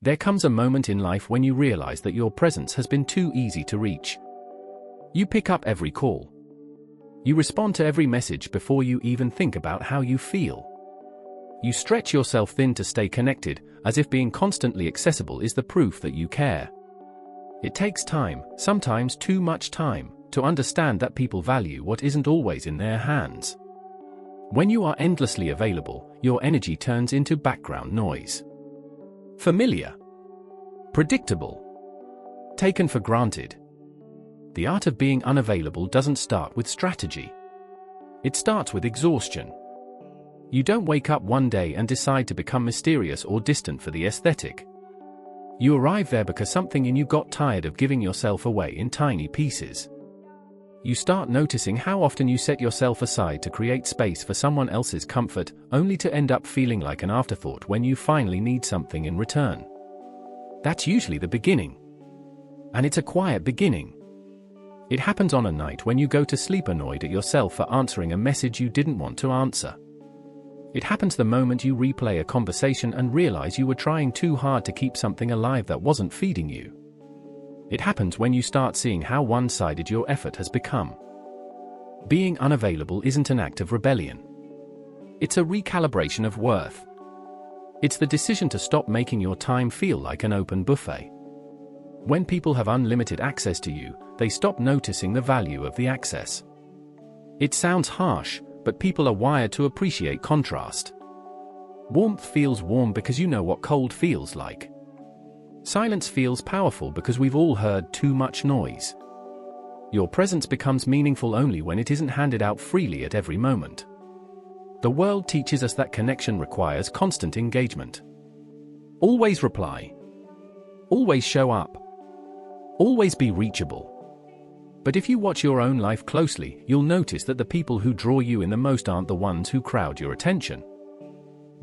There comes a moment in life when you realize that your presence has been too easy to reach. You pick up every call. You respond to every message before you even think about how you feel. You stretch yourself thin to stay connected, as if being constantly accessible is the proof that you care. It takes time, sometimes too much time, to understand that people value what isn't always in their hands. When you are endlessly available, your energy turns into background noise. Familiar. Predictable. Taken for granted. The art of being unavailable doesn't start with strategy. It starts with exhaustion. You don't wake up one day and decide to become mysterious or distant for the aesthetic. You arrive there because something in you got tired of giving yourself away in tiny pieces. You start noticing how often you set yourself aside to create space for someone else's comfort, only to end up feeling like an afterthought when you finally need something in return. That's usually the beginning. And it's a quiet beginning. It happens on a night when you go to sleep annoyed at yourself for answering a message you didn't want to answer. It happens the moment you replay a conversation and realize you were trying too hard to keep something alive that wasn't feeding you. It happens when you start seeing how one-sided your effort has become. Being unavailable isn't an act of rebellion. It's a recalibration of worth. It's the decision to stop making your time feel like an open buffet. When people have unlimited access to you, they stop noticing the value of the access. It sounds harsh, but people are wired to appreciate contrast. Warmth feels warm because you know what cold feels like. Silence feels powerful because we've all heard too much noise. Your presence becomes meaningful only when it isn't handed out freely at every moment. The world teaches us that connection requires constant engagement. Always reply. Always show up. Always be reachable. But if you watch your own life closely, you'll notice that the people who draw you in the most aren't the ones who crowd your attention.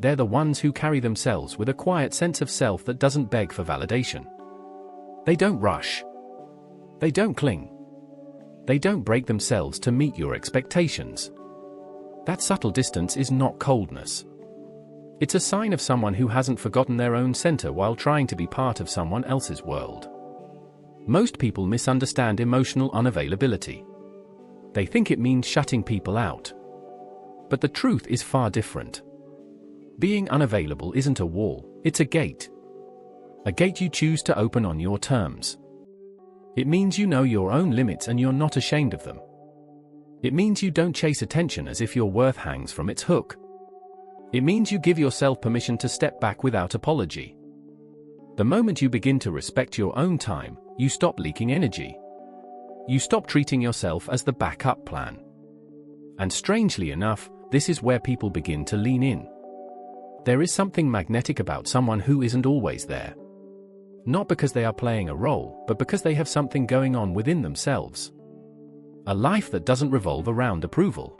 They're the ones who carry themselves with a quiet sense of self that doesn't beg for validation. They don't rush. They don't cling. They don't break themselves to meet your expectations. That subtle distance is not coldness. It's a sign of someone who hasn't forgotten their own center while trying to be part of someone else's world. Most people misunderstand emotional unavailability. They think it means shutting people out. But the truth is far different. Being unavailable isn't a wall, it's a gate. A gate you choose to open on your terms. It means you know your own limits and you're not ashamed of them. It means you don't chase attention as if your worth hangs from its hook. It means you give yourself permission to step back without apology. The moment you begin to respect your own time, you stop leaking energy. You stop treating yourself as the backup plan. And strangely enough, this is where people begin to lean in. There is something magnetic about someone who isn't always there. Not because they are playing a role, but because they have something going on within themselves. A life that doesn't revolve around approval.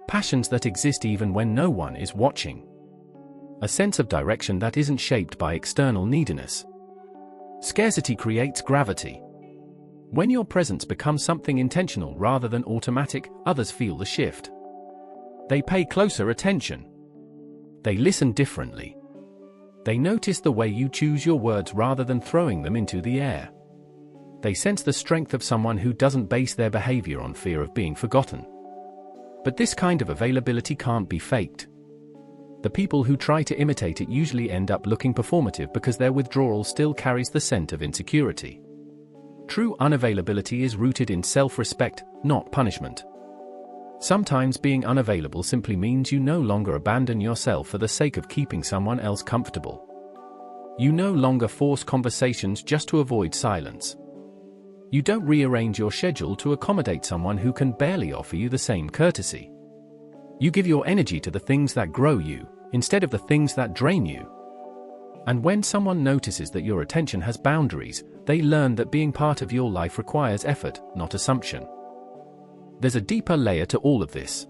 Passions that exist even when no one is watching. A sense of direction that isn't shaped by external neediness. Scarcity creates gravity. When your presence becomes something intentional rather than automatic, others feel the shift. They pay closer attention. They listen differently. They notice the way you choose your words rather than throwing them into the air. They sense the strength of someone who doesn't base their behavior on fear of being forgotten. But this kind of availability can't be faked. The people who try to imitate it usually end up looking performative because their withdrawal still carries the scent of insecurity. True unavailability is rooted in self-respect, not punishment. Sometimes being unavailable simply means you no longer abandon yourself for the sake of keeping someone else comfortable. You no longer force conversations just to avoid silence. You don't rearrange your schedule to accommodate someone who can barely offer you the same courtesy. You give your energy to the things that grow you, instead of the things that drain you. And when someone notices that your attention has boundaries, they learn that being part of your life requires effort, not assumption. There's a deeper layer to all of this.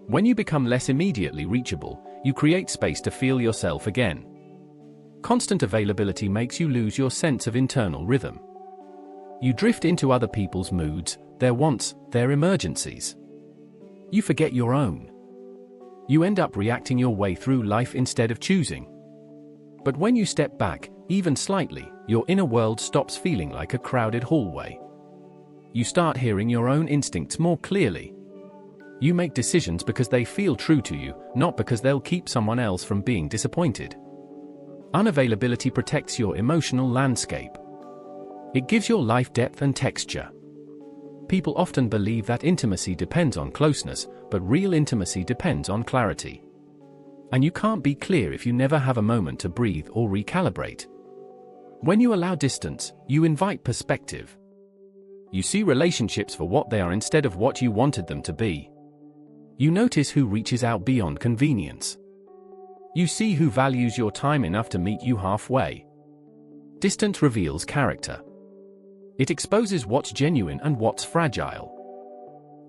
When you become less immediately reachable, you create space to feel yourself again. Constant availability makes you lose your sense of internal rhythm. You drift into other people's moods, their wants, their emergencies. You forget your own. You end up reacting your way through life instead of choosing. But when you step back, even slightly, your inner world stops feeling like a crowded hallway. You start hearing your own instincts more clearly. You make decisions because they feel true to you, not because they'll keep someone else from being disappointed. Unavailability protects your emotional landscape. It gives your life depth and texture. People often believe that intimacy depends on closeness, but real intimacy depends on clarity. And you can't be clear if you never have a moment to breathe or recalibrate. When you allow distance, you invite perspective. You see relationships for what they are instead of what you wanted them to be. You notice who reaches out beyond convenience. You see who values your time enough to meet you halfway. Distance reveals character. It exposes what's genuine and what's fragile.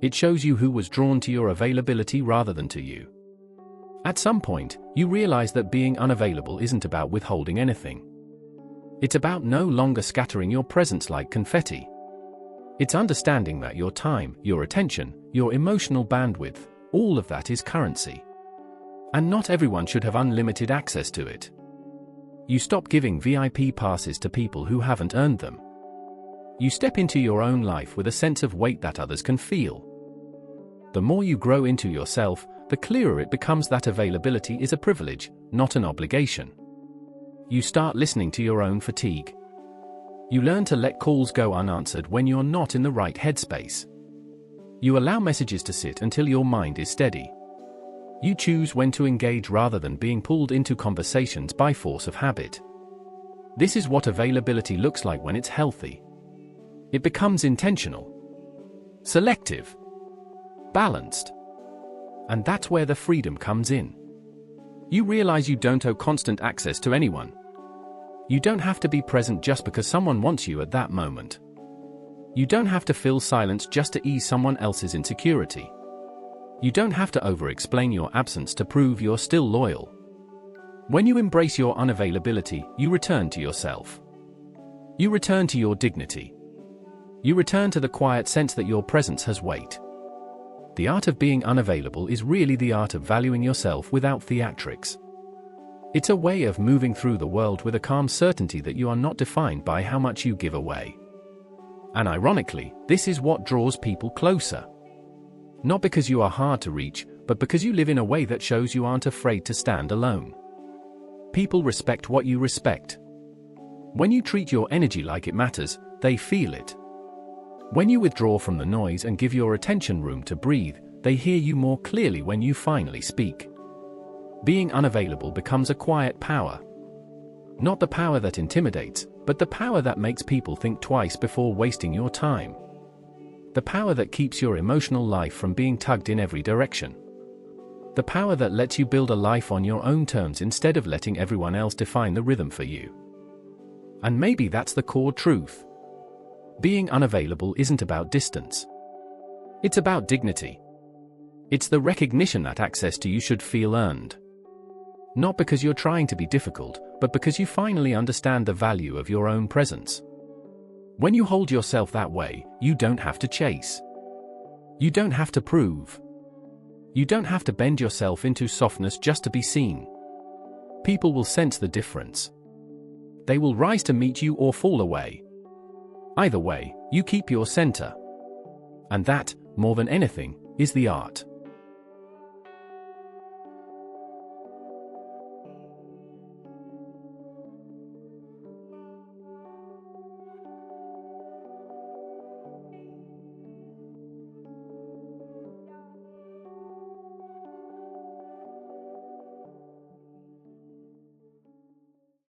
It shows you who was drawn to your availability rather than to you. At some point, you realize that being unavailable isn't about withholding anything. It's about no longer scattering your presence like confetti. It's understanding that your time, your attention, your emotional bandwidth, all of that is currency. And not everyone should have unlimited access to it. You stop giving VIP passes to people who haven't earned them. You step into your own life with a sense of weight that others can feel. The more you grow into yourself, the clearer it becomes that availability is a privilege, not an obligation. You start listening to your own fatigue. You learn to let calls go unanswered when you're not in the right headspace. You allow messages to sit until your mind is steady. You choose when to engage rather than being pulled into conversations by force of habit. This is what availability looks like when it's healthy. It becomes intentional, selective, balanced. And that's where the freedom comes in. You realize you don't owe constant access to anyone. You don't have to be present just because someone wants you at that moment. You don't have to fill silence just to ease someone else's insecurity. You don't have to over-explain your absence to prove you're still loyal. When you embrace your unavailability, you return to yourself. You return to your dignity. You return to the quiet sense that your presence has weight. The art of being unavailable is really the art of valuing yourself without theatrics. It's a way of moving through the world with a calm certainty that you are not defined by how much you give away. And ironically, this is what draws people closer. Not because you are hard to reach, but because you live in a way that shows you aren't afraid to stand alone. People respect what you respect. When you treat your energy like it matters, they feel it. When you withdraw from the noise and give your attention room to breathe, they hear you more clearly when you finally speak. Being unavailable becomes a quiet power. Not the power that intimidates, but the power that makes people think twice before wasting your time. The power that keeps your emotional life from being tugged in every direction. The power that lets you build a life on your own terms instead of letting everyone else define the rhythm for you. And maybe that's the core truth. Being unavailable isn't about distance. It's about dignity. It's the recognition that access to you should feel earned. Not because you're trying to be difficult, but because you finally understand the value of your own presence. When you hold yourself that way, you don't have to chase. You don't have to prove. You don't have to bend yourself into softness just to be seen. People will sense the difference. They will rise to meet you or fall away. Either way, you keep your center. And that, more than anything, is the art.